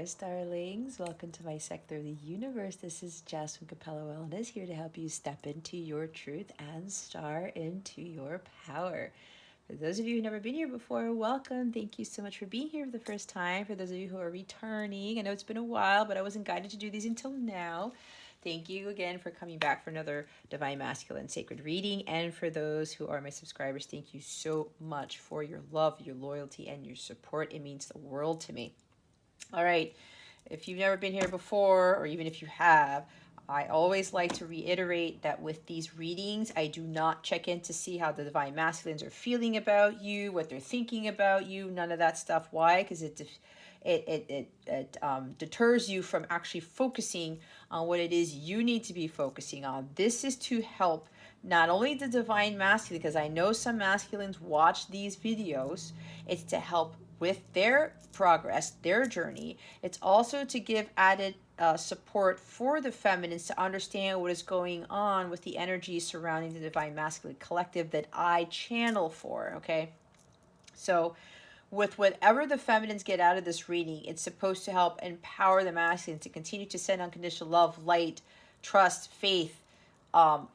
Taurus, darlings. Welcome to my sector of the universe. This is Jess from Capella Wellness, here to help you step into your truth and star into your power. For those of you who've never been here before, welcome. Thank you so much for being here for the first time. For those of you who are returning, I know it's been a while, but I wasn't guided to do these until now. Thank you again for coming back for another Divine Masculine Sacred reading. And for those who are my subscribers, thank you so much for your love, your loyalty, and your support. It means the world to me. All right, if you've never been here before, or even if you have, I always like to reiterate that with these readings, I do not check in to see how the Divine Masculines are feeling about you, what they're thinking about you, none of that stuff. Why? Because it deters you from actually focusing on what it is you need to be focusing on. This is to help not only the Divine Masculine, because I know some masculines watch these videos, it's to help with their progress, their journey. It's also to give added support for the feminines to understand what is going on with the energy surrounding the Divine Masculine collective that I channel for, okay? So with whatever the feminines get out of this reading, it's supposed to help empower the masculine to continue to send unconditional love, light, trust, faith,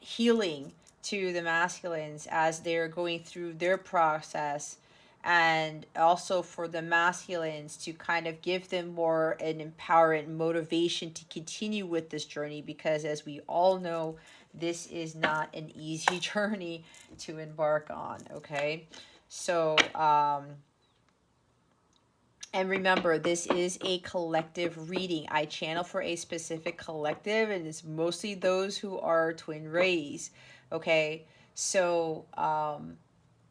healing to the masculines as they're going through their process, and also for the masculines to kind of give them more an empowerment, motivation to continue with this journey, because as we all know, this is not an easy journey to embark on, okay? So, and remember, this is a collective reading. I channel for a specific collective, and it's mostly those who are twin rays, okay? So,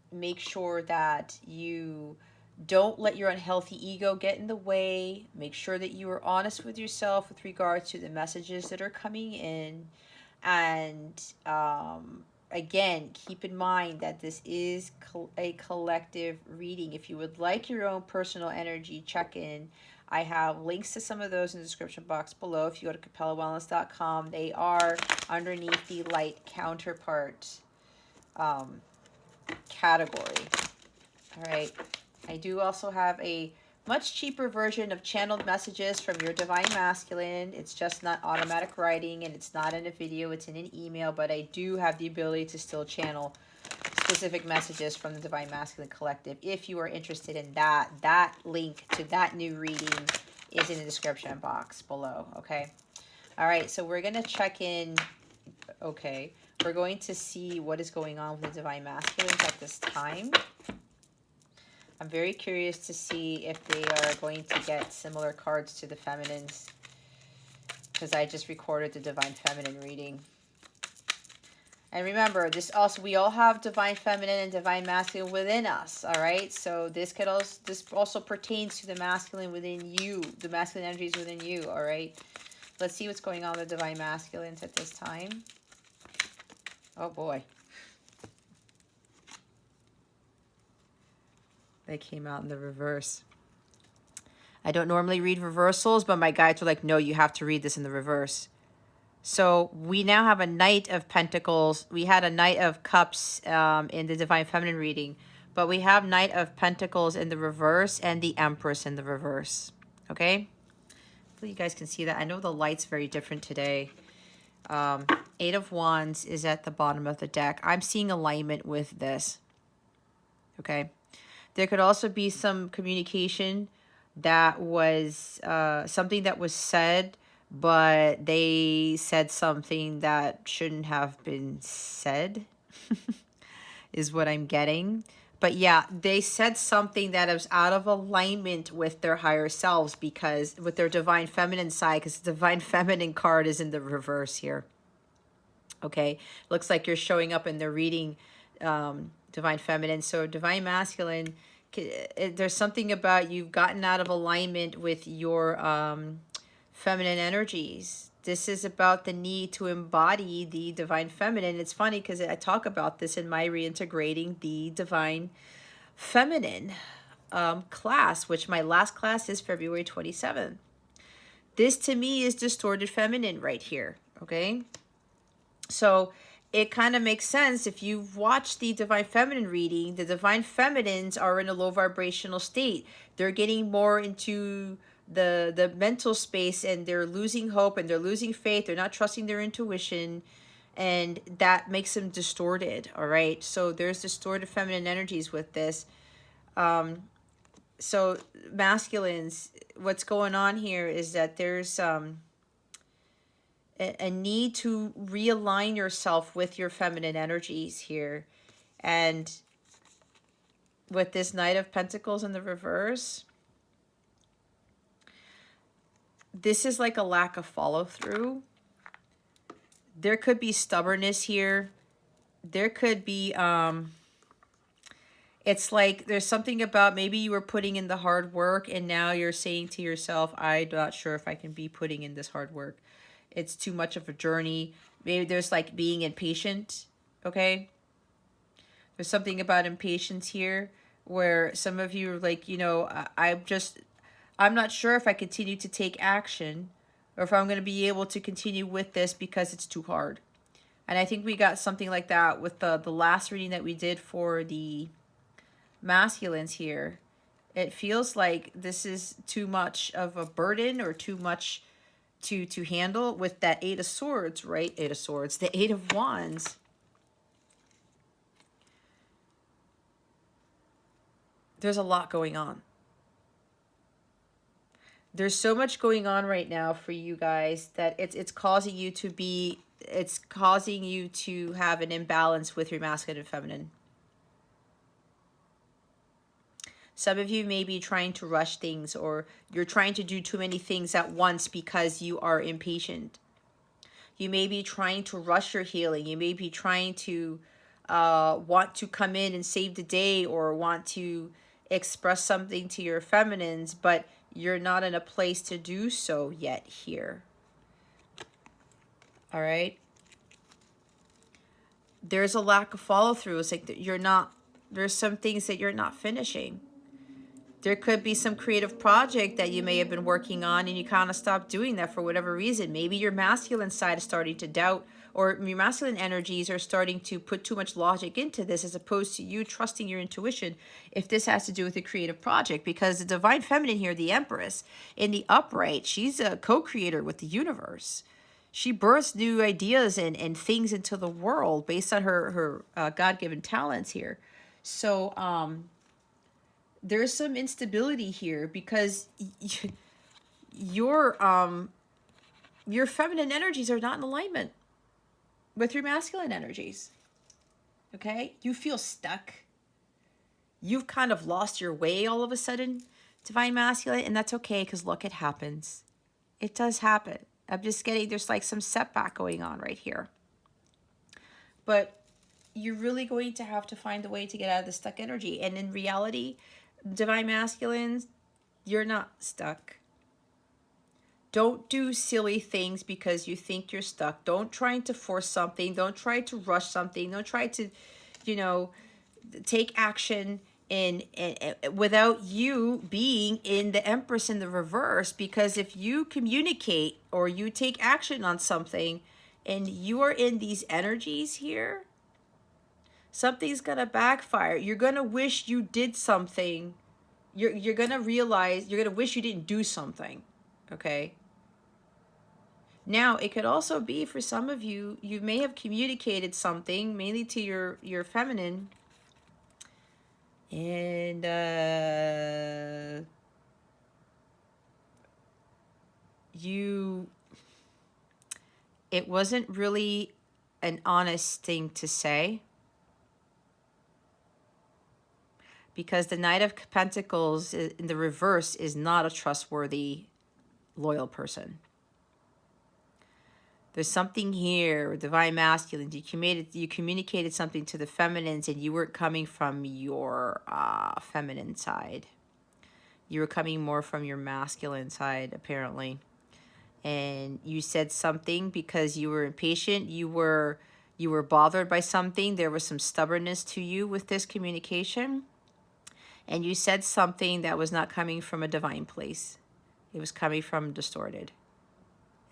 make sure that you don't let your unhealthy ego get in the way. Make sure that you are honest with yourself with regards to the messages that are coming in. And again, keep in mind that this is a collective reading. If you would like your own personal energy check-in, I have links to some of those in the description box below. If you go to capellawellness.com, they are underneath the light counterpart category. All right, I do also have a much cheaper version of channeled messages from your Divine Masculine. It's just not automatic writing, and it's not in a video, it's in an email, but I do have the ability to still channel specific messages from the Divine Masculine Collective. If you are interested in that, that link to that new reading is in the description box below, okay? All right, so we're going to check in, okay? We're going to see what is going on with the Divine Masculines at this time. I'm very curious to see if they are going to get similar cards to the feminines, because I just recorded the Divine Feminine reading. And remember, this also, we all have Divine Feminine and Divine Masculine within us, all right? So this also pertains to the masculine within you, the masculine energies within you, all right? Let's see what's going on with Divine Masculines at this time. Oh boy. They came out in the reverse. I don't normally read reversals, but my guides were like, no, you have to read this in the reverse. So we now have a Knight of Pentacles. We had a Knight of Cups in the Divine Feminine reading, but we have Knight of Pentacles in the reverse and the Empress in the reverse. Okay? Hopefully you guys can see that. I know the light's very different today. Eight of Wands is at the bottom of the deck. I'm seeing alignment with this. Okay. There could also be some communication that was something that was said, but they said something that shouldn't have been said, is what I'm getting. But yeah, they said something that is out of alignment with their higher selves, because with their Divine Feminine side, because the Divine Feminine card is in the reverse here. Okay, looks like you're showing up in the reading, Divine Feminine. So Divine Masculine, there's something about you've gotten out of alignment with your feminine energies. This is about the need to embody the Divine Feminine. It's funny because I talk about this in my reintegrating the Divine Feminine class, which my last class is February 27th. This to me is distorted feminine right here, okay? So it kind of makes sense if you've watched the Divine Feminine reading. The Divine Feminines are in a low vibrational state. They're getting more into the mental space, and they're losing hope and they're losing faith. They're not trusting their intuition, and that makes them distorted. All right, so there's distorted feminine energies with this. So masculines, what's going on here is that there's a need to realign yourself with your feminine energies here. And with this Knight of Pentacles in the reverse, this is like a lack of follow through. There could be stubbornness here. There could be it's like there's something about maybe you were putting in the hard work and now you're saying to yourself, I'm not sure if I can be putting in this hard work. It's too much of a journey. Maybe there's like being impatient, okay? There's something about impatience here where some of you are like, you know, I'm not sure if I continue to take action or if I'm going to be able to continue with this because it's too hard. And I think we got something like that with the last reading that we did for the masculines here. It feels like this is too much of a burden or too much to handle with that Eight of Swords, right? Eight of Swords, the Eight of Wands. There's a lot going on. There's so much going on right now for you guys that it's causing you to be, it's causing you to have an imbalance with your masculine and feminine. Some of you may be trying to rush things, or you're trying to do too many things at once because you are impatient. You may be trying to rush your healing. You may be trying to want to come in and save the day, or want to express something to your feminines, but you're not in a place to do so yet here. All right? There's a lack of follow through. It's like you're not, there's some things that you're not finishing. There could be some creative project that you may have been working on and you kind of stopped doing that for whatever reason. Maybe your masculine side is starting to doubt, or your masculine energies are starting to put too much logic into this as opposed to you trusting your intuition if this has to do with a creative project. Because the divine feminine here, the Empress, in the upright, she's a co-creator with the universe. She births new ideas and things into the world based on her God-given talents here. So, there's some instability here because your feminine energies are not in alignment with your masculine energies. Okay? You feel stuck. You've kind of lost your way all of a sudden, divine masculine, and that's okay because look, it happens. It does happen. I'm just getting, there's like some setback going on right here. But you're really going to have to find a way to get out of the stuck energy. And in reality, divine masculines, you're not stuck. Don't do silly things because you think you're stuck. Don't try to force something. Don't try to rush something. Don't try to, you know, take action in without you being in the Empress in the reverse. Because if you communicate or you take action on something and you are in these energies here, something's gonna backfire. You're gonna wish you did something. You're gonna realize, you're gonna wish you didn't do something. Okay? Now, it could also be for some of you, you may have communicated something, mainly to your feminine, and it wasn't really an honest thing to say, because the Knight of Pentacles in the reverse is not a trustworthy, loyal person. There's something here, divine masculine. You communicated something to the feminines, and you weren't coming from your feminine side. You were coming more from your masculine side, apparently. And you said something because you were impatient. You were bothered by something. There was some stubbornness to you with this communication. And you said something that was not coming from a divine place. It was coming from distorted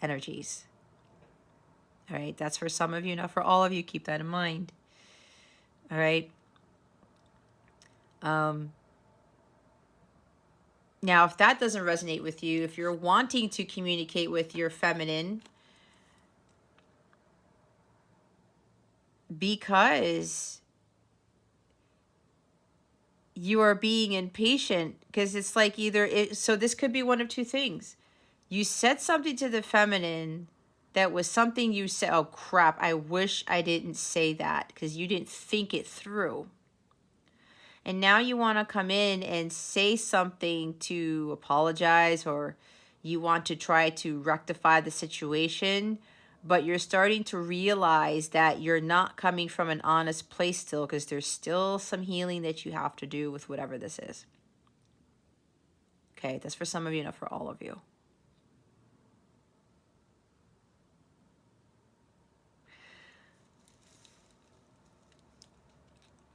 energies. All right, that's for some of you, not for all of you. Keep that in mind. All right. Now, if that doesn't resonate with you, if you're wanting to communicate with your feminine because you are being impatient, because it's like so this could be one of two things. You said something to the feminine that was something you said, oh crap, I wish I didn't say that, because you didn't think it through. And now you want to come in and say something to apologize, or you want to try to rectify the situation, but you're starting to realize that you're not coming from an honest place still, because there's still some healing that you have to do with whatever this is. Okay, that's for some of you, not for all of you.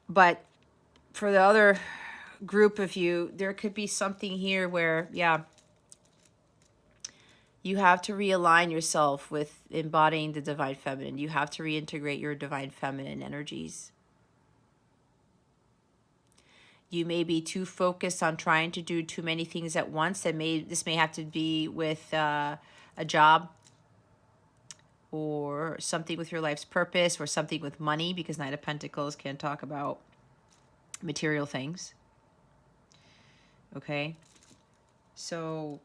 But for the other group of you, there could be something here where, yeah, you have to realign yourself with embodying the divine feminine. You have to reintegrate your divine feminine energies. You may be too focused on trying to do too many things at once. This may have to be with a job, or something with your life's purpose, or something with money, because Knight of Pentacles can talk about material things. Okay? So,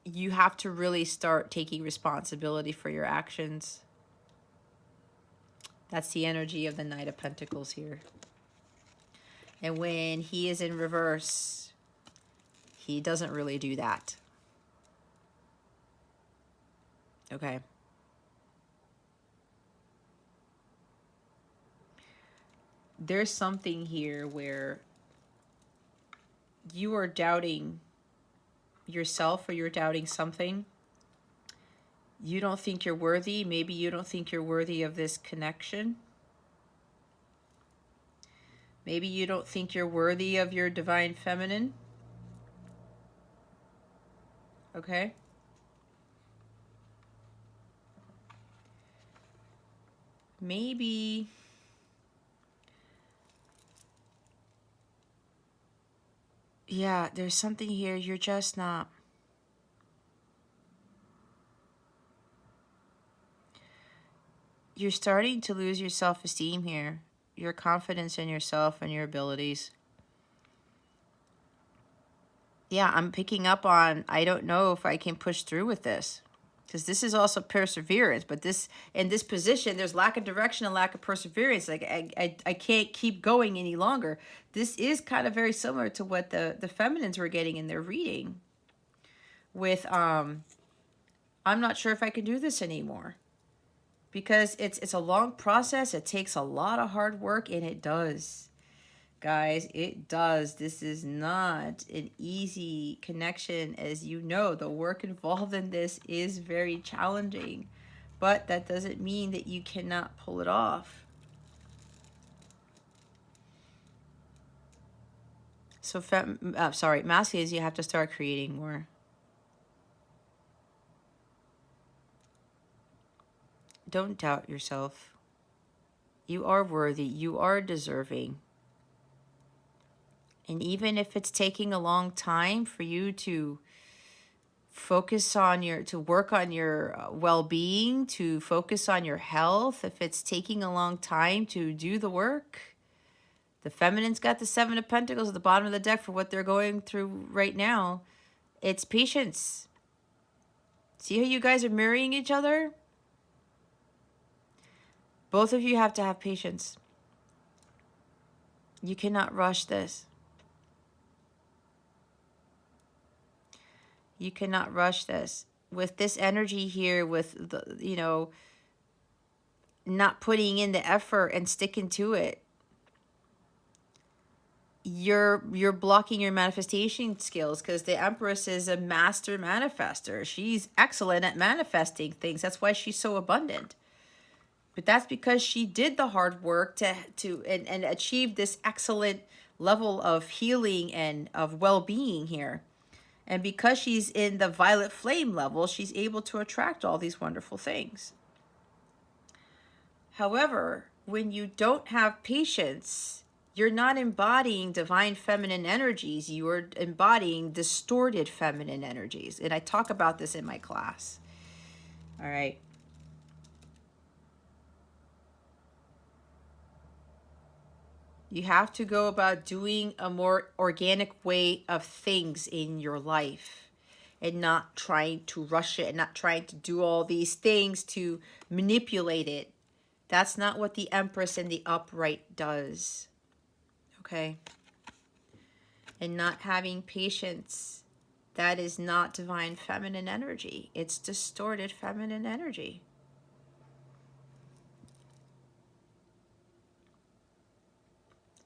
you have to really start taking responsibility for your actions. That's the energy of the Knight of Pentacles here. And when he is in reverse, he doesn't really do that. Okay. There's something here where you are doubting yourself, or you're doubting something. You don't think you're worthy. Maybe you don't think you're worthy of this connection. Maybe you don't think you're worthy of your divine feminine. Okay? Maybe yeah, there's something here you're just not. You're starting to lose your self-esteem here, your confidence in yourself and your abilities. Yeah, I'm picking up on, I don't know if I can push through with this. Because this is also perseverance, but in this position, there's lack of direction and lack of perseverance. Like, I can't keep going any longer. This is kind of very similar to what the feminines were getting in their reading. With, I'm not sure if I can do this anymore. Because it's a long process. It takes a lot of hard work, and it does. Guys, it does. This is not an easy connection. As you know, the work involved in this is very challenging, but that doesn't mean that you cannot pull it off. So, masculines, you have to start creating more. Don't doubt yourself. You are worthy. You are deserving. And even if it's taking a long time for you to focus on to work on your well-being, to focus on your health, if it's taking a long time to do the work, the feminine's got the Seven of Pentacles at the bottom of the deck for what they're going through right now. It's patience. See how you guys are mirroring each other? Both of you have to have patience. You cannot rush this. You cannot rush this. With this energy here, with the, not putting in the effort and sticking to it, you're blocking your manifestation skills, because the Empress is a master manifester. She's excellent at manifesting things. That's why she's so abundant. But that's because she did the hard work to achieve this excellent level of healing and of well-being here. And because she's in the violet flame level, she's able to attract all these wonderful things. However, when you don't have patience, You're not embodying divine feminine energies. You are embodying distorted feminine energies. And I talk about this in my class. All right. You have to go about doing a more organic way of things in your life and not trying to rush it and not trying to do all these things to manipulate it. That's not what the Empress in the upright does. Okay? And not having patience, that is not divine feminine energy. It's distorted feminine energy.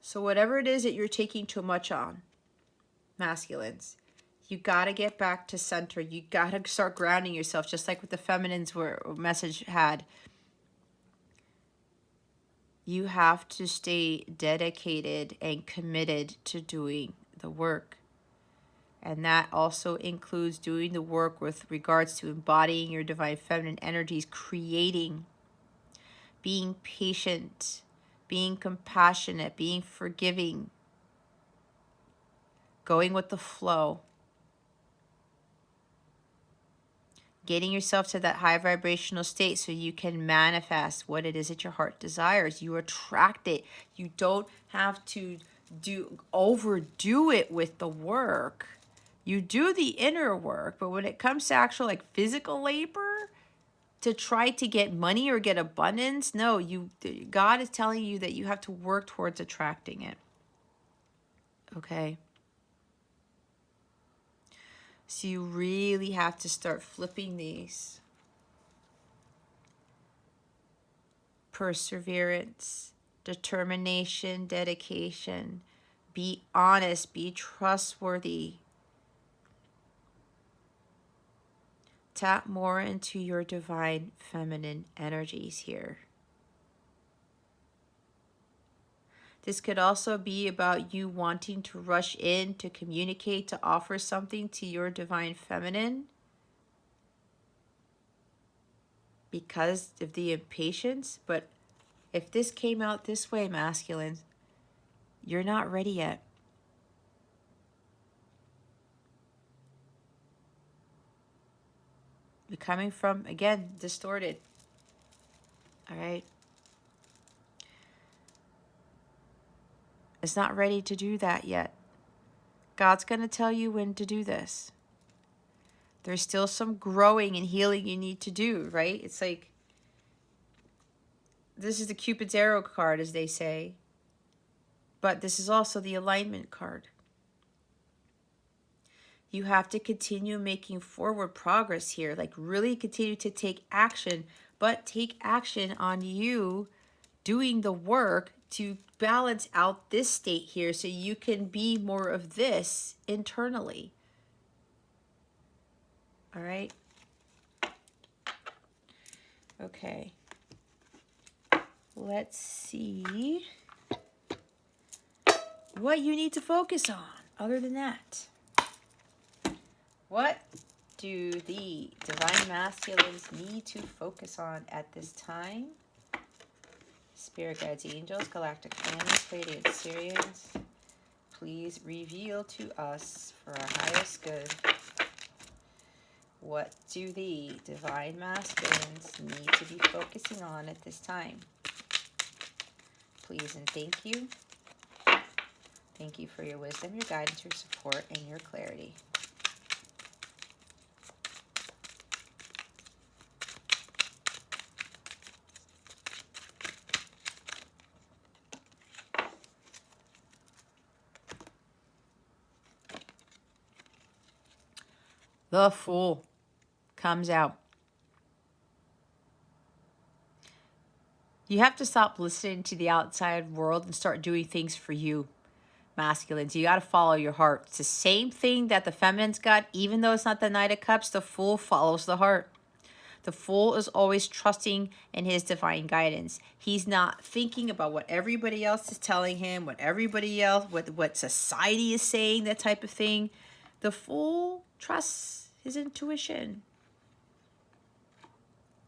So whatever it is that you're taking too much on, masculines, you got to get back to center. You got to start grounding yourself, just like what the feminines were message had. You have to stay dedicated and committed to doing the work. And that also includes doing the work with regards to embodying your divine feminine energies, creating, being patient, being compassionate, being forgiving, going with the flow, getting yourself to that high vibrational state so you can manifest what it is that your heart desires. You attract it. You don't have to overdo it with the work. You do the inner work, but when it comes to actual like physical labor to try to get money or get abundance, no, God is telling you that you have to work towards attracting it. Okay? So you really have to start flipping these. Perseverance, determination, dedication. Be honest, be trustworthy. Tap more into your divine feminine energies here. This could also be about you wanting to rush in to communicate, to offer something to your divine feminine because of the impatience. But if this came out this way, masculines, you're not ready yet. You're coming from, again, distorted. All right? It's not ready to do that yet. God's going to tell you when to do this. There's still some growing and healing you need to do, right? It's like, this is the Cupid's arrow card, as they say. But this is also the alignment card. You have to continue making forward progress here. Like really continue to take action, but take action on you doing the work to balance out this state here so you can be more of this internally. All right? Okay. Let's see what you need to focus on other than that. What do the divine masculines need to focus on at this time? Spirit guides, angels, galactic planets, radiant Syrians, please reveal to us for our highest good. What do the divine masculines need to be focusing on at this time? Please and thank you. Thank you for your wisdom, your guidance, your support, and your clarity. The Fool comes out. You have to stop listening to the outside world and start doing things for you, masculines. You got to follow your heart. It's the same thing that the feminines got. Even though it's not the Knight of Cups, the Fool follows the heart. The Fool is always trusting in his divine guidance. He's not thinking about what everybody else is telling him, what everybody else, what society is saying, that type of thing. The Fool trusts his intuition.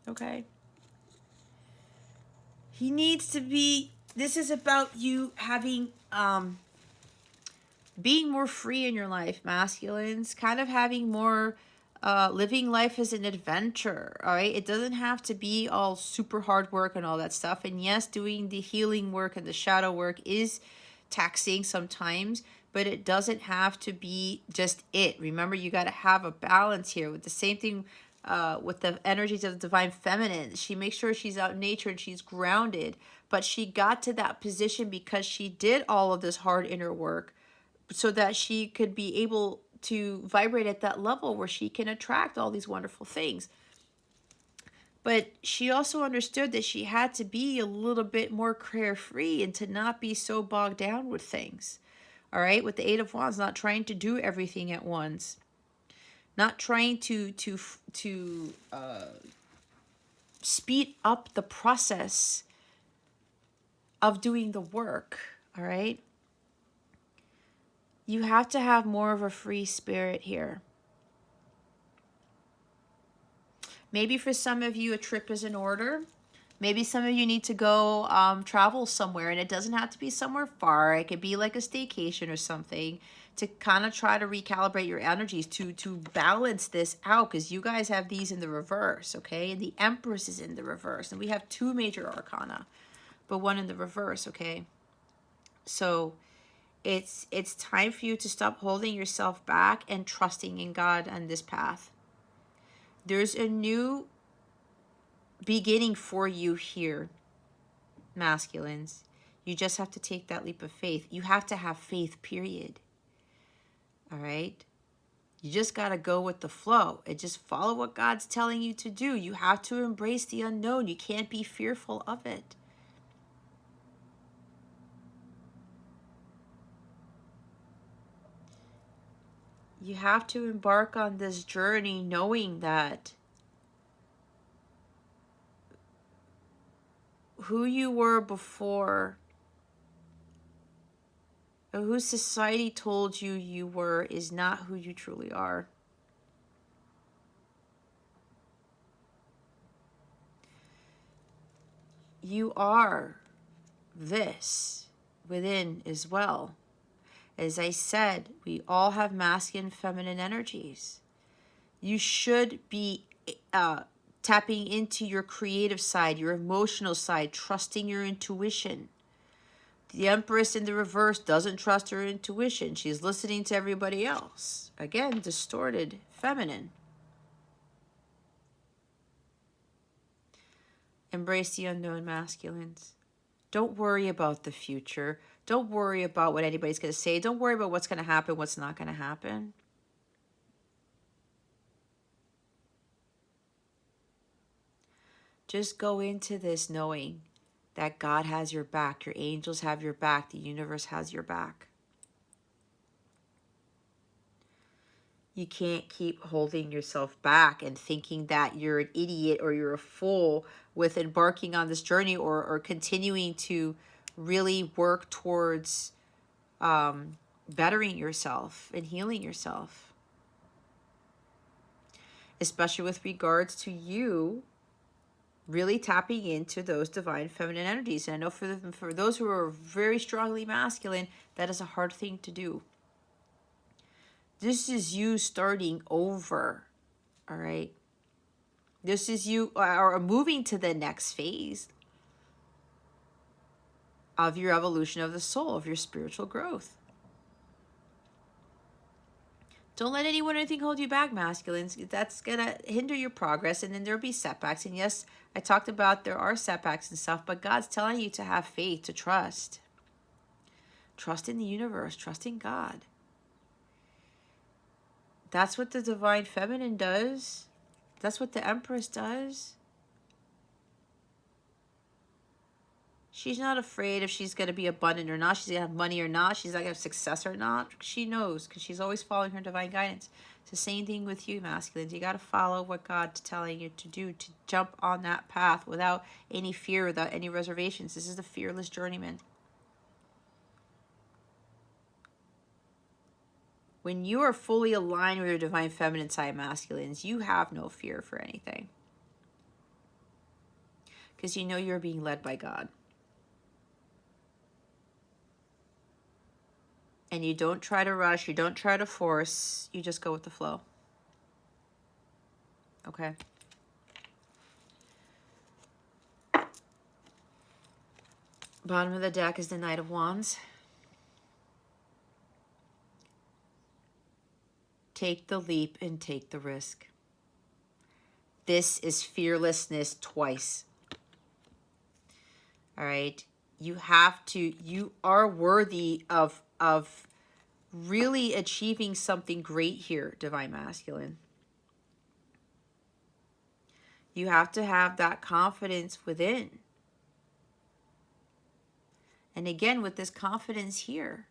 Okay? He needs to be this is about you having being more free in your life, masculines, kind of having more living life as an adventure. All right, it doesn't have to be all super hard work and all that stuff. And yes, doing the healing work and the shadow work is taxing sometimes, but it doesn't have to be just it. Remember, you got to have a balance here. With the same thing with the energies of the divine feminine, she makes sure she's out in nature and she's grounded, but she got to that position because she did all of this hard inner work so that she could be able to vibrate at that level where she can attract all these wonderful things. But she also understood that she had to be a little bit more carefree and to not be so bogged down with things. All right, with the Eight of Wands, not trying to do everything at once, not trying to speed up the process of doing the work. All right, you have to have more of a free spirit here. Maybe for some of you, a trip is in order. Maybe some of you need to go travel somewhere, and it doesn't have to be somewhere far. It could be like a staycation or something to kind of try to recalibrate your energies to balance this out, because you guys have these in the reverse, okay? And the Empress is in the reverse, and we have two major arcana, but one in the reverse, okay? So it's time for you to stop holding yourself back and trusting in God on this path. There's a new beginning for you here, masculines. You just have to take that leap of faith. You have to have faith, period. All right? You just got to go with the flow and just follow what God's telling you to do. You have to embrace the unknown. You can't be fearful of it. You have to embark on this journey knowing that who you were before, or who society told you you were, is not who you truly are. You are this within as well. As I said, we all have masculine and feminine energies. You should be tapping into your creative side, your emotional side, trusting your intuition. The Empress in the reverse doesn't trust her intuition. She's listening to everybody else. Again, distorted feminine. Embrace the unknown, masculines. Don't worry about the future. Don't worry about what anybody's going to say. Don't worry about what's going to happen, what's not going to happen. Just go into this knowing that God has your back, your angels have your back, the universe has your back. You can't keep holding yourself back and thinking that you're an idiot or you're a fool with embarking on this journey, or continuing to really work towards bettering yourself and healing yourself. Especially with regards to you really tapping into those divine feminine energies. And I know for those who are very strongly masculine, that is a hard thing to do. This is you starting over, all right? This is you are moving to the next phase of your evolution of the soul, of your spiritual growth. Don't let anyone or anything hold you back, masculines. That's going to hinder your progress, and then there'll be setbacks. And yes, I talked about there are setbacks and stuff, but God's telling you to have faith, to trust. Trust in the universe, trust in God. That's what the divine feminine does. That's what the Empress does. She's not afraid if she's going to be abundant or not. She's going to have money or not. She's not going to have success or not. She knows, because she's always following her divine guidance. It's the same thing with you, masculines. You got to follow what God's telling you to do, to jump on that path without any fear, without any reservations. This is the fearless journeyman. When you are fully aligned with your divine feminine side, masculines, you have no fear for anything, because you know you're being led by God. And you don't try to rush, you don't try to force, you just go with the flow. Okay? Bottom of the deck is the Knight of Wands. Take the leap and take the risk. This is fearlessness twice. All right? You have to, you are worthy of really achieving something great here, Divine Masculine. You have to have that confidence within. And again, with this confidence here,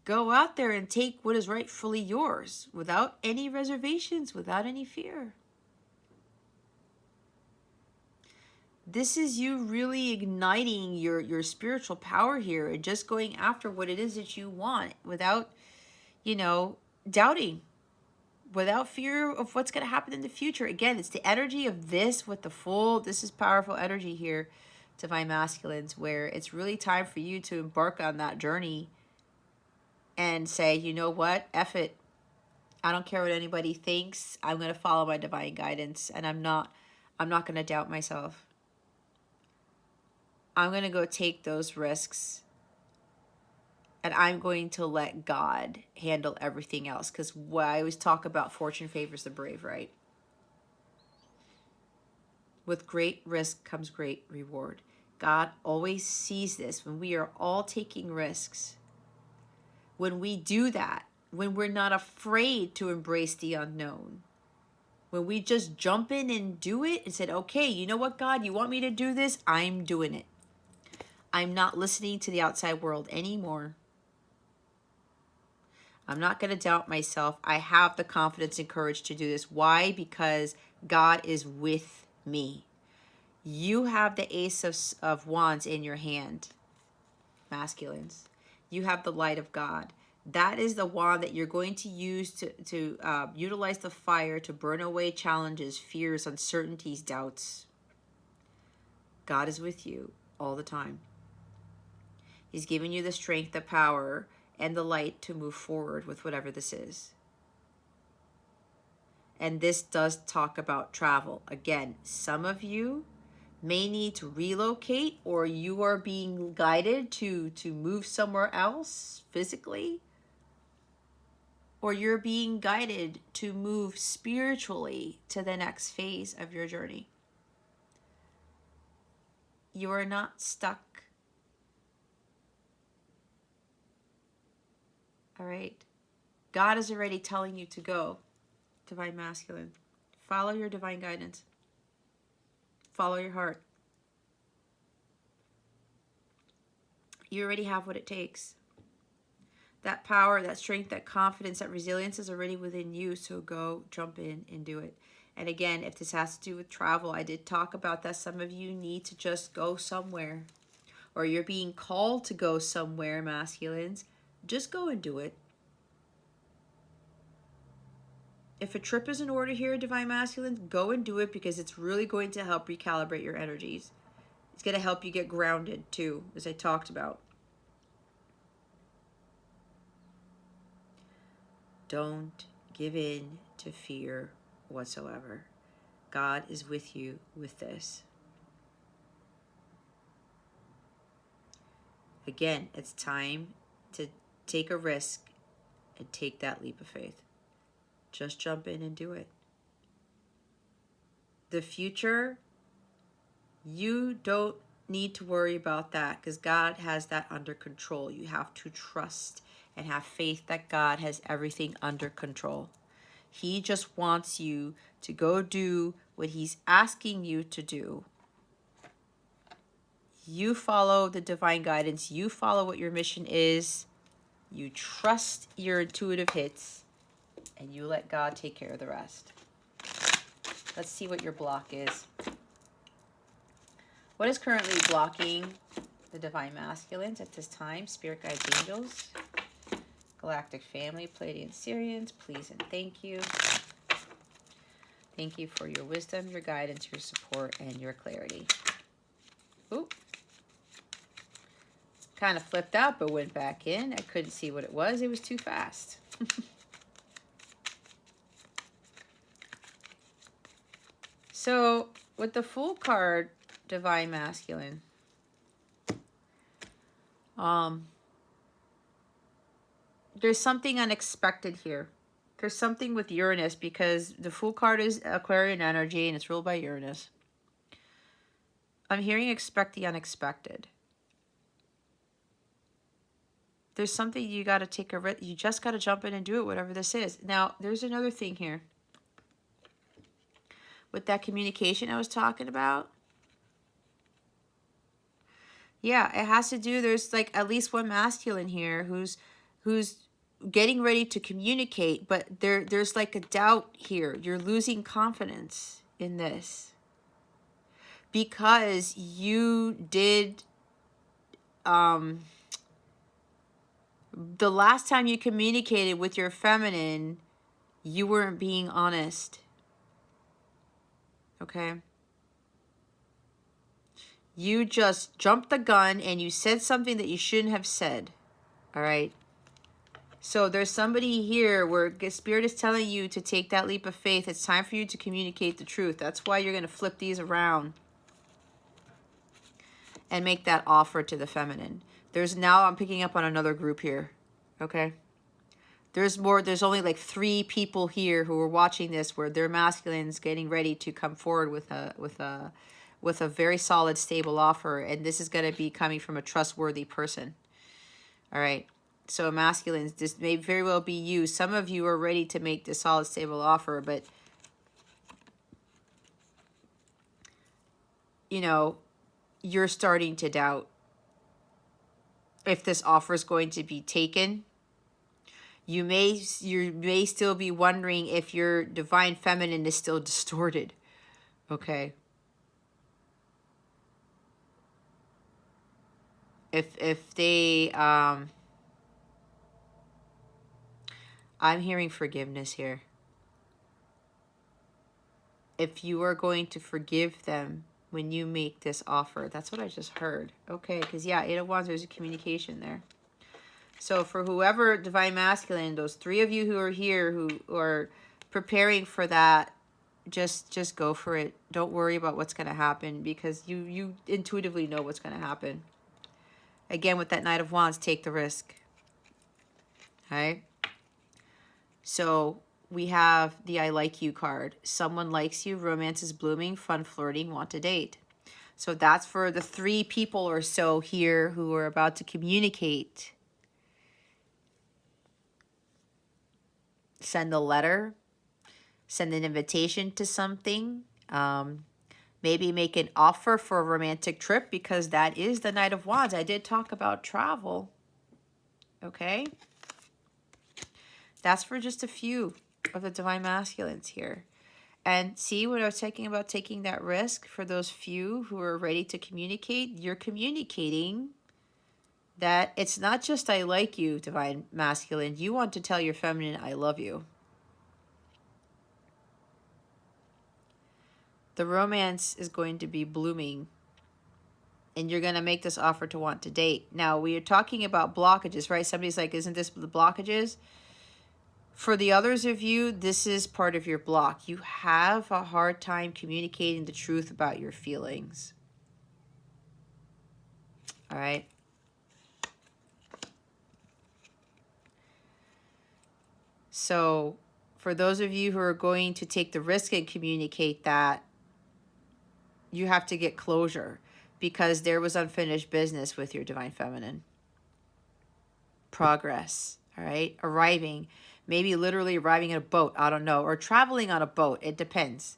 go out there and take what is rightfully yours without any reservations, without any fear. This is you really igniting your spiritual power here and just going after what it is that you want without, you know, doubting, without fear of what's going to happen in the future. Again, it's the energy of this with the full, this is powerful energy here, Divine Masculines, where it's really time for you to embark on that journey and say, you know what, F it. I don't care what anybody thinks. I'm going to follow my divine guidance, and I'm not going to doubt myself. I'm going to go take those risks, and I'm going to let God handle everything else. Because I always talk about fortune favors the brave, right? With great risk comes great reward. God always sees this when we are all taking risks. When we do that, when we're not afraid to embrace the unknown, when we just jump in and do it and said, okay, you know what, God, you want me to do this? I'm doing it. I'm not listening to the outside world anymore. I'm not going to doubt myself. I have the confidence and courage to do this. Why? Because God is with me. You have the Ace of Wands in your hand, masculines. You have the light of God. That is the wand that you're going to use to utilize the fire to burn away challenges, fears, uncertainties, doubts. God is with you all the time. He's giving you the strength, the power, and the light to move forward with whatever this is. And this does talk about travel. Again, some of you may need to relocate, or you are being guided to move somewhere else physically, or you're being guided to move spiritually to the next phase of your journey. You are not stuck. All right? God is already telling you to go, Divine Masculine. Follow your divine guidance. Follow your heart. You already have what it takes. That power, that strength, that confidence, that resilience is already within you. So go, jump in and do it. And again, if this has to do with travel, I did talk about that. Some of you need to just go somewhere. Or you're being called to go somewhere, masculines. Just go and do it. If a trip is in order here, Divine Masculines, go and do it, because it's really going to help recalibrate your energies. It's going to help you get grounded too, as I talked about. Don't give in to fear whatsoever. God is with you with this. Again, it's time to take a risk and take that leap of faith. Just jump in and do it. The future, you don't need to worry about that, because God has that under control. You have to trust and have faith that God has everything under control. He just wants you to go do what he's asking you to do. You follow the divine guidance. You follow what your mission is. You trust your intuitive hits, and you let God take care of the rest. Let's see what your block is. What is currently blocking the Divine Masculines at this time? Spirit guides, angels, galactic family, Pleiadian Syrians, please and thank you. Thank you for your wisdom, your guidance, your support, and your clarity. Ooh. Kind of flipped out, but went back in. I couldn't see what it was. It was too fast. So with the Fool card, Divine Masculine, there's something unexpected here. There's something with Uranus, because the Fool card is Aquarian energy and it's ruled by Uranus. I'm hearing expect the unexpected. There's something you got to take a risk. You just got to jump in and do it, whatever this is. Now, there's another thing here. With that communication I was talking about. Yeah, it has to do, there's like at least one masculine here who's getting ready to communicate, but there's like a doubt here. You're losing confidence in this. Because you did the last time you communicated with your feminine, you weren't being honest. Okay? You just jumped the gun and you said something that you shouldn't have said. All right? So there's somebody here where Spirit is telling you to take that leap of faith. It's time for you to communicate the truth. That's why you're going to flip these around and make that offer to the feminine. There's now, I'm picking up on another group here. Okay? There's only like 3 people here who are watching this where their masculines getting ready to come forward with a very solid, stable offer, and this is going to be coming from a trustworthy person. All right. So masculines, this may very well be you. Some of you are ready to make this solid, stable offer, but you know, you're starting to doubt if this offer is going to be taken. You may still be wondering if your divine feminine is still distorted. Okay. If they I'm hearing forgiveness here. If you are going to forgive them when you make this offer. That's what I just heard. Okay, because yeah, 8 of Wands, there's a communication there. So for whoever, Divine Masculine, those 3 of you who are here who are preparing for that, just go for it. Don't worry about what's going to happen, because you intuitively know what's going to happen. Again, with that Knight of Wands, take the risk. All right? So we have the I like you card. Someone likes you, romance is blooming, fun flirting, want to date. So that's for the 3 people or so here who are about to communicate. Send a letter, send an invitation to something, maybe make an offer for a romantic trip, because that is the Knight of Wands. I did talk about travel. Okay? That's for just a few of the Divine Masculines here. And see what I was talking about, taking that risk for those few who are ready to communicate. You're communicating that it's not just I like you, Divine Masculine. You want to tell your feminine, I love you. The romance is going to be blooming, and you're going to make this offer to want to date. Now, we are talking about blockages, right? Somebody's like, isn't this the blockages? For the others of you, this is part of your block. You have a hard time communicating the truth about your feelings. All right? So for those of you who are going to take the risk and communicate that, you have to get closure, because there was unfinished business with your Divine Feminine. Progress, all right? Arriving. Maybe literally arriving in a boat, I don't know, or traveling on a boat, it depends.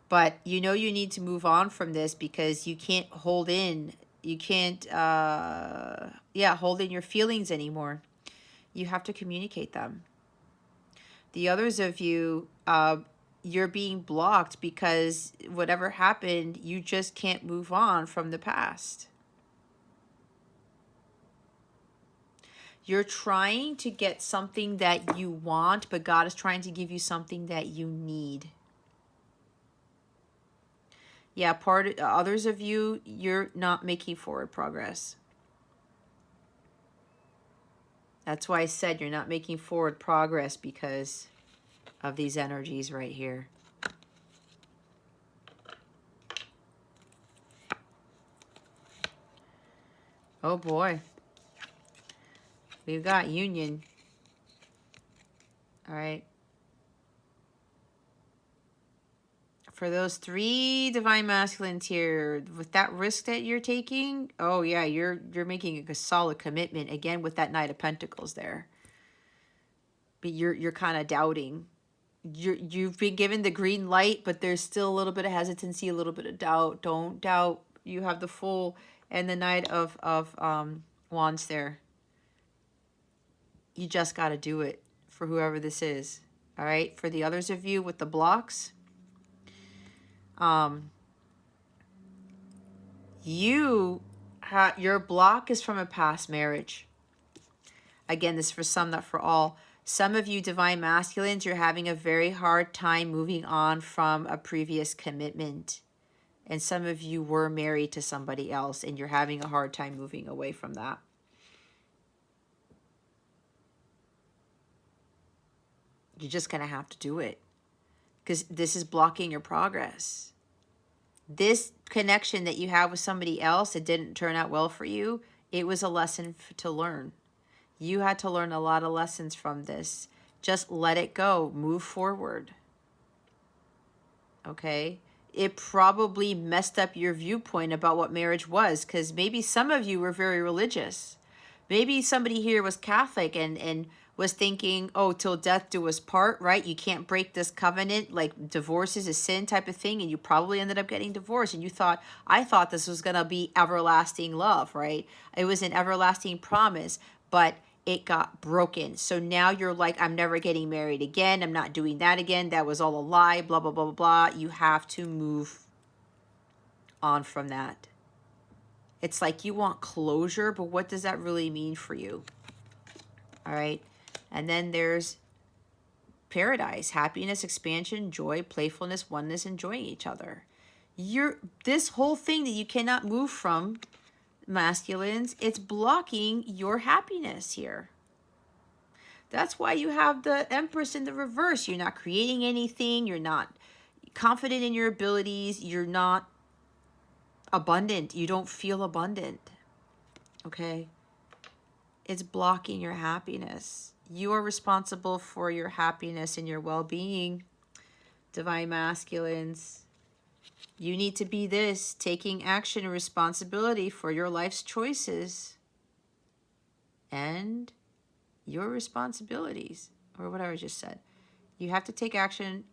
But you know you need to move on from this, because you can't hold in, you can't, hold in your feelings anymore. You have to communicate them. The others of you, you're being blocked because whatever happened, you just can't move on from the past. You're trying to get something that you want, but God is trying to give you something that you need. Yeah, others of you, you're not making forward progress. That's why I said you're not making forward progress because of these energies right here. Oh boy. We've got union. All right. For those 3 divine masculines here, with that risk that you're taking, oh yeah, you're making a solid commitment again with that Knight of Pentacles there. But you're kind of doubting. You've been given the green light, but there's still a little bit of hesitancy, a little bit of doubt. Don't doubt. You have the Fool and the Knight of Wands there. You just got to do it for whoever this is. All right. For the others of you with the blocks, your block is from a past marriage. Again, this is for some, not for all. Some of you divine masculines, you're having a very hard time moving on from a previous commitment. And some of you were married to somebody else and you're having a hard time moving away from that. You're just going to have to do it because this is blocking your progress. This connection that you have with somebody else, it didn't turn out well for you. It was a lesson to learn. You had to learn a lot of lessons from this. Just let it go. Move forward. Okay? It probably messed up your viewpoint about what marriage was because maybe some of you were very religious. Maybe somebody here was Catholic and was thinking, oh, till death do us part, right? You can't break this covenant, like divorce is a sin type of thing, and you probably ended up getting divorced. And you thought, I thought this was going to be everlasting love, right? It was an everlasting promise, but it got broken. So now you're like, I'm never getting married again. I'm not doing that again. That was all a lie, blah, blah, blah, blah, blah. You have to move on from that. It's like you want closure, but what does that really mean for you? All right. And then there's paradise, happiness, expansion, joy, playfulness, oneness, enjoying each other. This whole thing that you cannot move from, masculines, it's blocking your happiness here. That's why you have the Empress in the reverse. You're not creating anything. You're not confident in your abilities. You're not abundant. You don't feel abundant. Okay? It's blocking your happiness. You are responsible for your happiness and your well-being, divine masculines. You need to be this, taking action and responsibility for your life's choices and your responsibilities, or whatever I just said. You have to take action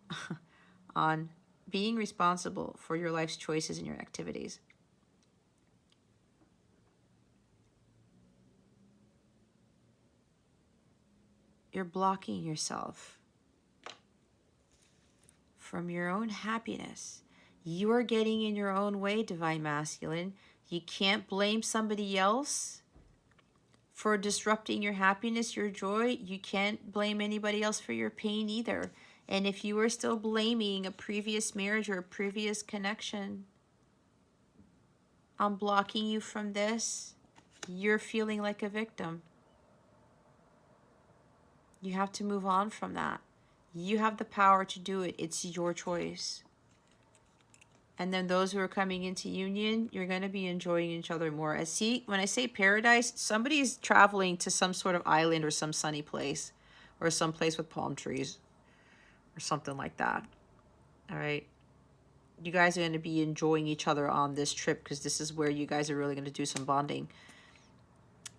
on being responsible for your life's choices and your activities. You're blocking yourself from your own happiness. You are getting in your own way, divine masculine. You can't blame somebody else for disrupting your happiness, your joy. You can't blame anybody else for your pain either. And if you are still blaming a previous marriage or a previous connection on blocking you from this, you're feeling like a victim. You have to move on from that. You have the power to do it. It's your choice. And then those who are coming into union, you're going to be enjoying each other more. When I say paradise, somebody's traveling to some sort of island or some sunny place or some place with palm trees or something like that. All right. You guys are going to be enjoying each other on this trip because this is where you guys are really going to do some bonding.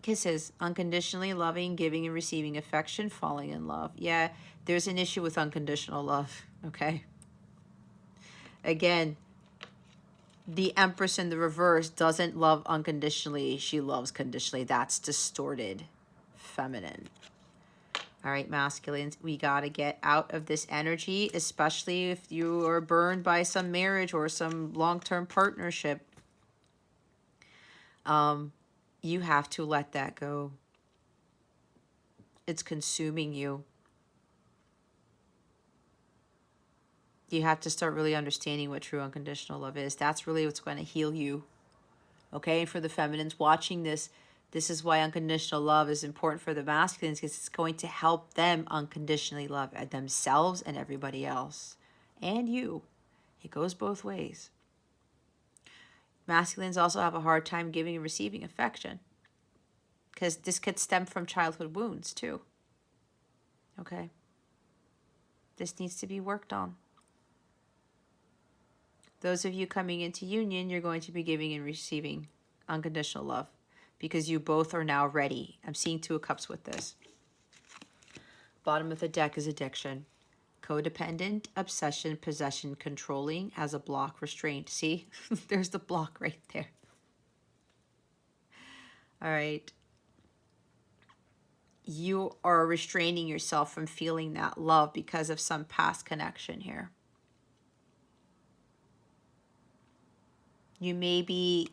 Kisses, unconditionally loving, giving and receiving affection, falling in love. Yeah, there's an issue with unconditional love, okay? Again, the Empress in the reverse doesn't love unconditionally. She loves conditionally. That's distorted feminine. All right, masculines, we got to get out of this energy, especially if you are burned by some marriage or some long-term partnership. You have to let that go. It's consuming you. You have to start really understanding what true unconditional love is. That's really what's going to heal you. Okay, and for the feminines watching this, This is why unconditional love is important for the masculines, because it's going to help them unconditionally love themselves and everybody else. And you. It goes both ways. Masculines also have a hard time giving and receiving affection, because this could stem from childhood wounds too. Okay? This needs to be worked on. Those of you coming into union, you're going to be giving and receiving unconditional love, because you both are now ready. I'm seeing 2 of Cups with this. Bottom of the deck is addiction. Codependent, obsession, possession, controlling as a block, restraint. See? There's the block right there. All right. You are restraining yourself from feeling that love because of some past connection here. You may be,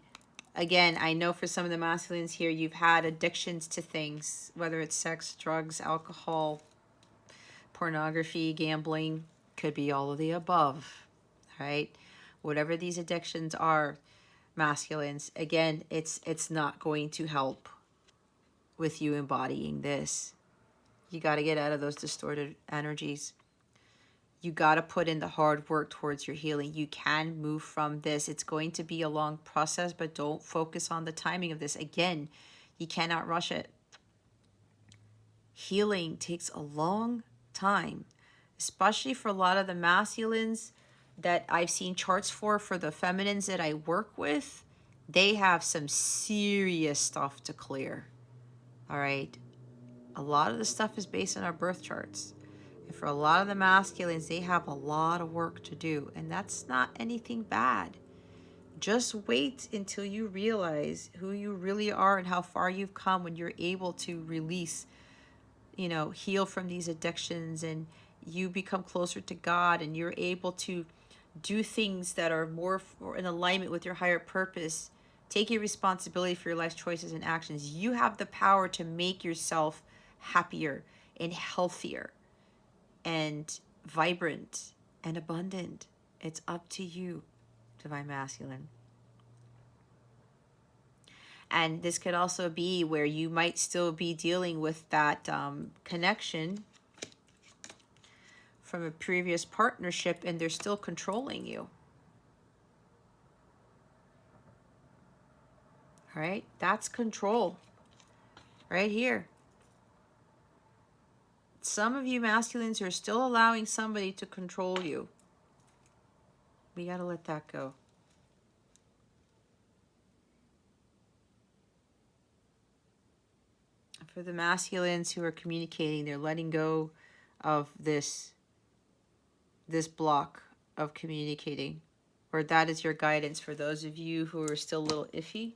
again, I know for some of the masculines here, you've had addictions to things, whether it's sex, drugs, alcohol, pornography, gambling, could be all of the above, right? Whatever these addictions are, masculines, again, it's not going to help with you embodying this. You got to get out of those distorted energies. You got to put in the hard work towards your healing. You can move from this. It's going to be a long process, but don't focus on the timing of this. Again, you cannot rush it. Healing takes a long time, especially for a lot of the masculines that I've seen charts for the feminines that I work with. They have some serious stuff to clear. All right. A lot of the stuff is based on our birth charts. And for a lot of the masculines, they have a lot of work to do. And that's not anything bad. Just wait until you realize who you really are and how far you've come when you're able to release, heal from these addictions, and you become closer to God, and you're able to do things that are more in alignment with your higher purpose. Take your responsibility for your life's choices and actions. You have the power to make yourself happier and healthier and vibrant and abundant. It's up to you, Divine Masculine. And this could also be where you might still be dealing with that connection from a previous partnership, and they're still controlling you. All right? That's control right here. Some of you masculines are still allowing somebody to control you. We got to let that go. For the masculines who are communicating, they're letting go of this block of communicating, or that is your guidance. For those of you who are still a little iffy,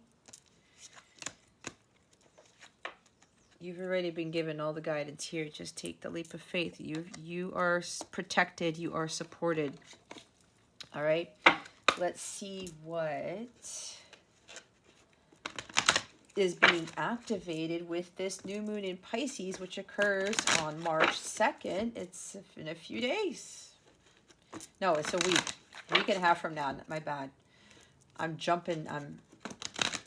you've already been given all the guidance here. Just take the leap of faith. You are protected. You are supported. All right. Let's see what is being activated with this new moon in Pisces, which occurs on March 2nd. It's in a few days. No, it's a week and a half from now. My bad. I'm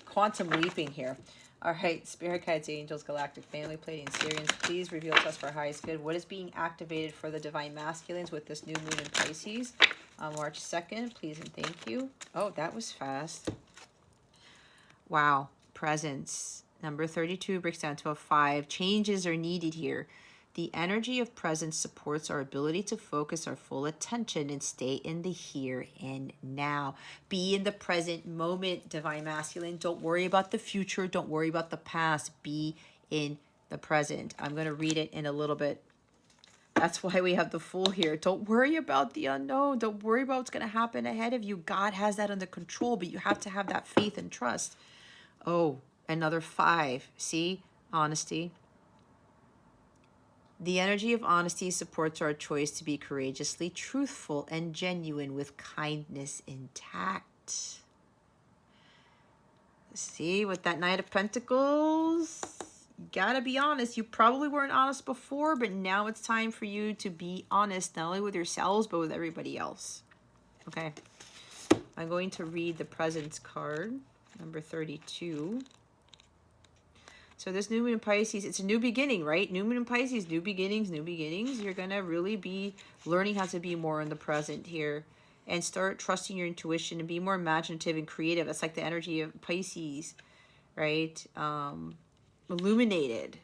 quantum leaping here. All right, Spirit Guides, Angels, Galactic Family, Pleiadians, Sirians, please reveal to us for our highest good. What is being activated for the Divine Masculines with this new moon in Pisces on March 2nd? Please and thank you. Oh, that was fast. Wow. Presence. Number 32 breaks down to a 5. Changes are needed here. The energy of presence supports our ability to focus our full attention and stay in the here and now. Be in the present moment, Divine Masculine. Don't worry about the future. Don't worry about the past. Be in the present. I'm going to read it in a little bit. That's why we have the Fool here. Don't worry about the unknown. Don't worry about what's going to happen ahead of you. God has that under control, but you have to have that faith and trust. Oh, another 5. See? Honesty. The energy of honesty supports our choice to be courageously truthful and genuine with kindness intact. See, with that Knight of Pentacles, you gotta be honest. You probably weren't honest before, but now it's time for you to be honest, not only with yourselves, but with everybody else. Okay. I'm going to read the Presence card, number 32. So this new moon in Pisces, it's a new beginning, right? New moon in Pisces, new beginnings, new beginnings. You're going to really be learning how to be more in the present here and start trusting your intuition and be more imaginative and creative. That's like the energy of Pisces, right? Illuminated.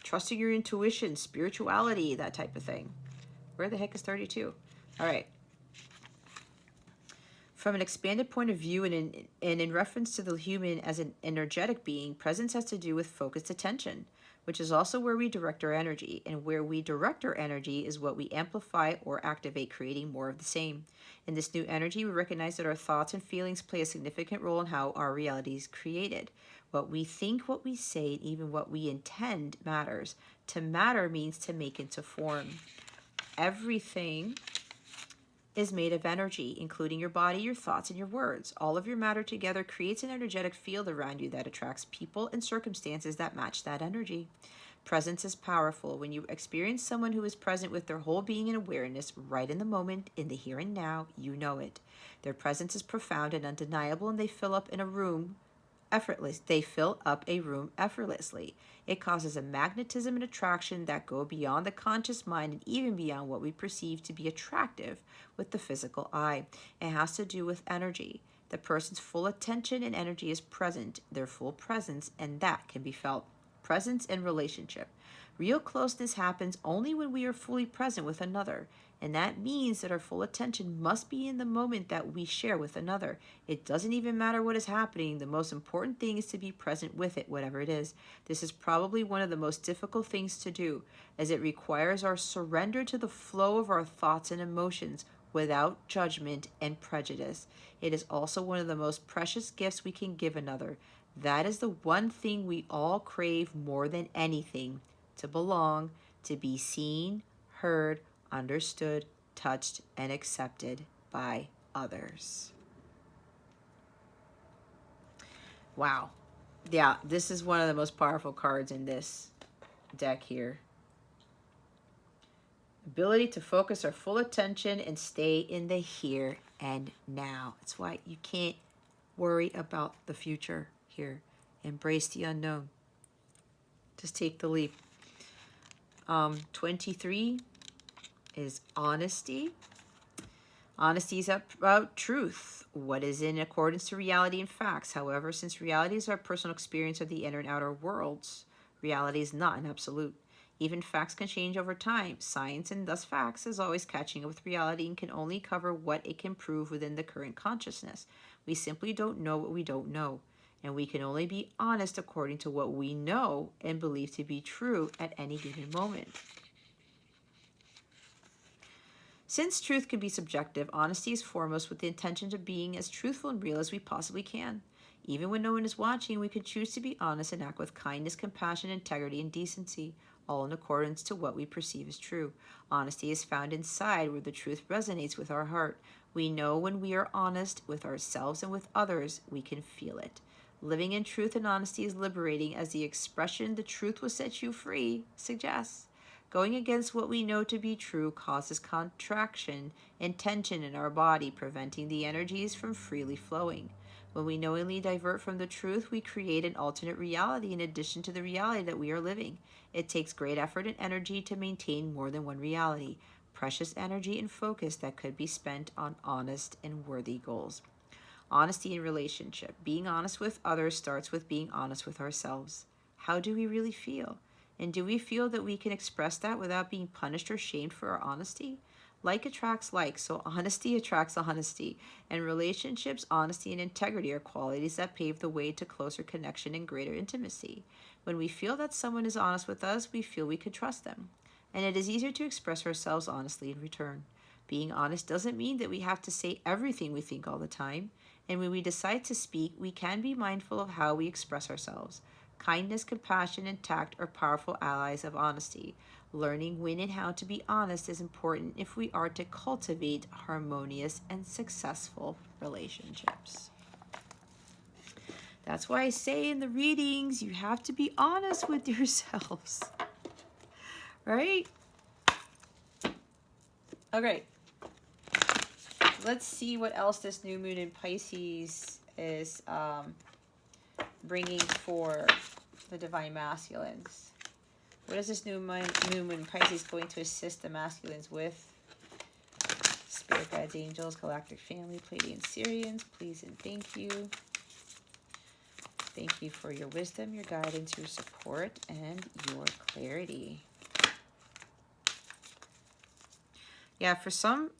Trusting your intuition, spirituality, that type of thing. Where the heck is 32? All right. From an expanded point of view and in reference to the human as an energetic being, presence has to do with focused attention, which is also where we direct our energy. And where we direct our energy is what we amplify or activate, creating more of the same. In this new energy, we recognize that our thoughts and feelings play a significant role in how our reality is created. What we think, what we say, and even what we intend matters. To matter means to make into form. Everything is made of energy, including your body, your thoughts, and your words. All of your matter together creates an energetic field around you that attracts people and circumstances that match that energy. Presence is powerful. When you experience someone who is present with their whole being and awareness, right in the moment, in the here and now, you know it. Their presence is profound and undeniable, and they fill up a room effortlessly. It causes a magnetism and attraction that go beyond the conscious mind and even beyond what we perceive to be attractive with the physical eye. It has to do with energy. The person's full attention and energy is present, their full presence, and that can be felt. Presence and relationship. Real closeness happens only when we are fully present with another, and that means that our full attention must be in the moment that we share with another. It doesn't even matter what is happening. The most important thing is to be present with it, whatever it is. This is probably one of the most difficult things to do, as it requires our surrender to the flow of our thoughts and emotions without judgment and prejudice. It is also one of the most precious gifts we can give another. That is the one thing we all crave more than anything: to belong, to be seen, heard, understood, touched, and accepted by others. Wow. Yeah, this is one of the most powerful cards in this deck here. Ability to focus our full attention and stay in the here and now. That's why you can't worry about the future here. Embrace the unknown. Just take the leap. 23 is honesty. Honesty is about truth, what is in accordance to reality and facts. However, since reality is our personal experience of the inner and outer worlds, reality is not an absolute. Even facts can change over time. Science, and thus facts, is always catching up with reality and can only cover what it can prove within the current consciousness. We simply don't know what we don't know, and we can only be honest according to what we know and believe to be true at any given moment. Since truth can be subjective, honesty is foremost with the intention of being as truthful and real as we possibly can. Even when no one is watching, we can choose to be honest and act with kindness, compassion, integrity, and decency, all in accordance to what we perceive as true. Honesty is found inside, where the truth resonates with our heart. We know when we are honest with ourselves and with others, we can feel it. Living in truth and honesty is liberating, as the expression "the truth will set you free" suggests. Going against what we know to be true causes contraction and tension in our body, preventing the energies from freely flowing. When we knowingly divert from the truth, we create an alternate reality in addition to the reality that we are living. It takes great effort and energy to maintain more than one reality, precious energy and focus that could be spent on honest and worthy goals. Honesty in relationship. Being honest with others starts with being honest with ourselves. How do we really feel? And do we feel that we can express that without being punished or shamed for our honesty? Like attracts like, so honesty attracts honesty. In relationships, honesty and integrity are qualities that pave the way to closer connection and greater intimacy. When we feel that someone is honest with us, we feel we can trust them. And it is easier to express ourselves honestly in return. Being honest doesn't mean that we have to say everything we think all the time. And when we decide to speak, we can be mindful of how we express ourselves. Kindness, compassion, and tact are powerful allies of honesty. Learning when and how to be honest is important if we are to cultivate harmonious and successful relationships. That's why I say in the readings, you have to be honest with yourselves. Right? Okay. Let's see what else this new moon in Pisces is bringing for the divine masculines? What is this new moon in Pisces going to assist the masculines with? Spirit guides, angels, galactic family, Pleiadian Syrians, please and thank you. Thank you for your wisdom, your guidance, your support, and your clarity. Yeah, for some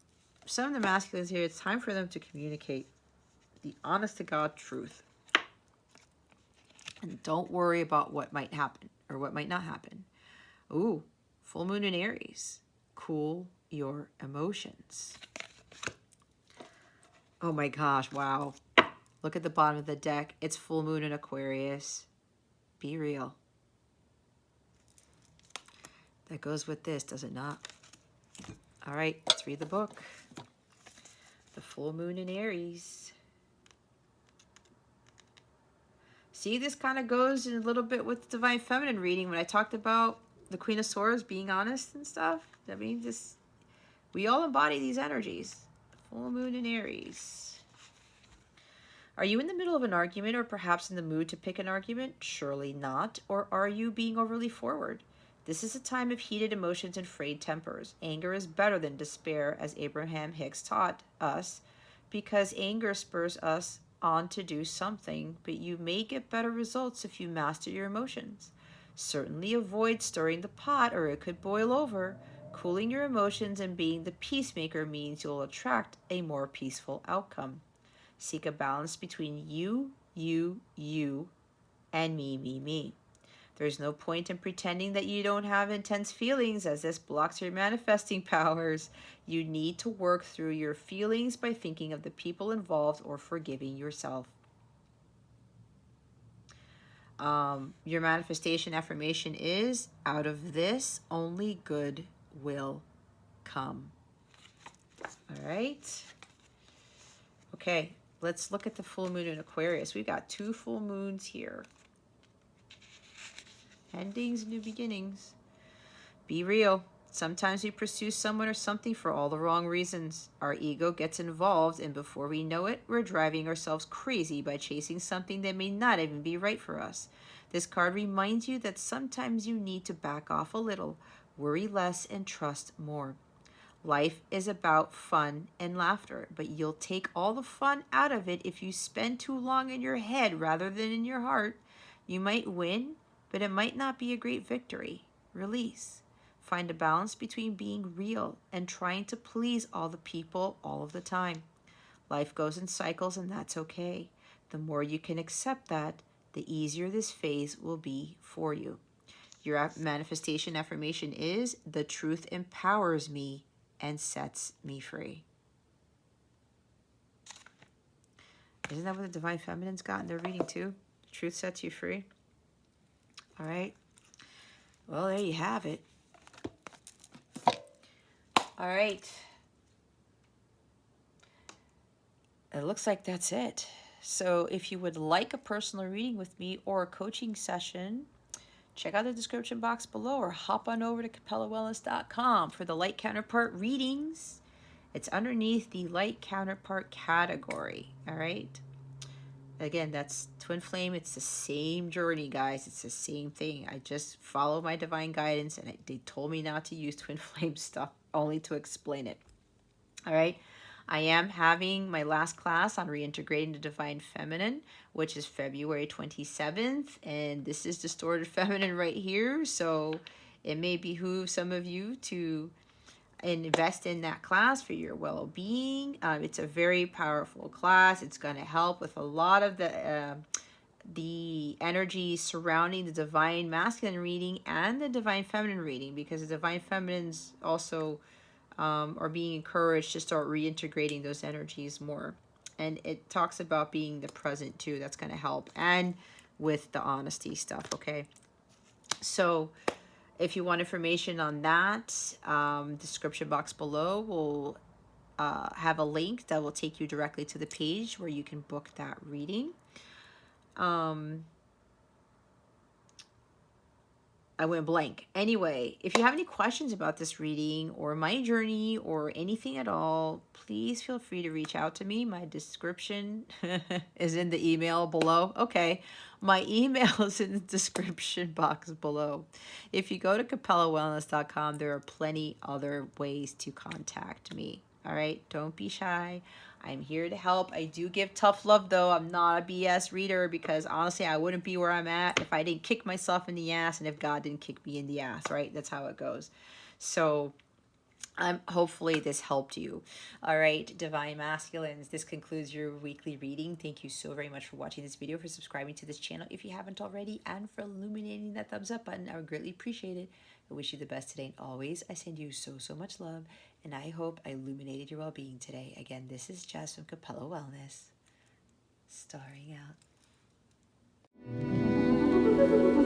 of the masculines here, it's time for them to communicate the honest to God truth. And don't worry about what might happen or what might not happen. Ooh, full moon in Aries. Cool your emotions. Oh my gosh, wow. Look at the bottom of the deck. It's full moon in Aquarius. Be real. That goes with this, does it not? All right, let's read the book. The full moon in Aries. See, this kind of goes in a little bit with the Divine Feminine reading when I talked about the Queen of Swords being honest and stuff. I mean, we all embody these energies. Full moon in Aries. Are you in the middle of an argument or perhaps in the mood to pick an argument? Surely not. Or are you being overly forward? This is a time of heated emotions and frayed tempers. Anger is better than despair, as Abraham Hicks taught us, because anger spurs us on to do something, but you may get better results if you master your emotions. Certainly avoid stirring the pot or it could boil over. Cooling your emotions and being the peacemaker means you'll attract a more peaceful outcome. Seek a balance between you, and me. There's no point in pretending that you don't have intense feelings, as this blocks your manifesting powers. You need to work through your feelings by thinking of the people involved or forgiving yourself. Your manifestation affirmation is, out of this, only good will come. All right. Okay, let's look at the full moon in Aquarius. We've got 2 full moons here. Endings, new beginnings. Be real. Sometimes we pursue someone or something for all the wrong reasons. Our ego gets involved, and before we know it, we're driving ourselves crazy by chasing something that may not even be right for us. This card reminds you that sometimes you need to back off a little, worry less, and trust more. Life is about fun and laughter, but you'll take all the fun out of it if you spend too long in your head rather than in your heart. You might win, but it might not be a great victory. Release. Find a balance between being real and trying to please all the people all of the time. Life goes in cycles, and that's okay. The more you can accept that, the easier this phase will be for you. Your manifestation affirmation is, the truth empowers me and sets me free. Isn't that what the Divine Feminine's got in their reading too? Truth sets you free. All right. Well, there you have it. All right. It looks like that's it. So if you would like a personal reading with me or a coaching session, check out the description box below or hop on over to capellawellness.com for the light counterpart readings. It's underneath the light counterpart category. All right. Again, that's twin flame. It's the same journey, guys. It's the same thing. I just follow my divine guidance, and they told me not to use twin flame stuff, only to explain it. All right. I am having my last class on reintegrating the divine feminine, which is February 27th. And this is distorted feminine right here. So it may behoove some of you to invest in that class for your well-being. It's a very powerful class. It's going to help with a lot of the energy surrounding the divine masculine reading and the divine feminine reading, because the divine feminines also are being encouraged to start reintegrating those energies more. And it talks about being the present too. That's going to help. And with the honesty stuff, okay? So if you want information on that, description box below will have a link that will take you directly to the page where you can book that reading. I went blank. Anyway, if you have any questions about this reading or my journey or anything at all, please feel free to reach out to me. My description is in the email below. Okay, my email is in the description box below. If you go to capellawellness.com, there are plenty other ways to contact me. All right, don't be shy. I'm here to help. I do give tough love, though. I'm not a BS reader because honestly, I wouldn't be where I'm at if I didn't kick myself in the ass and if God didn't kick me in the ass, right? That's how it goes. So hopefully this helped you. All right, Divine Masculines, this concludes your weekly reading. Thank you so very much for watching this video, for subscribing to this channel if you haven't already, and for illuminating that thumbs up button. I would greatly appreciate it. I wish you the best today and always. I send you so, so much love, and I hope I illuminated your well-being today. Again, this is Jess from Capella Wellness, starring out.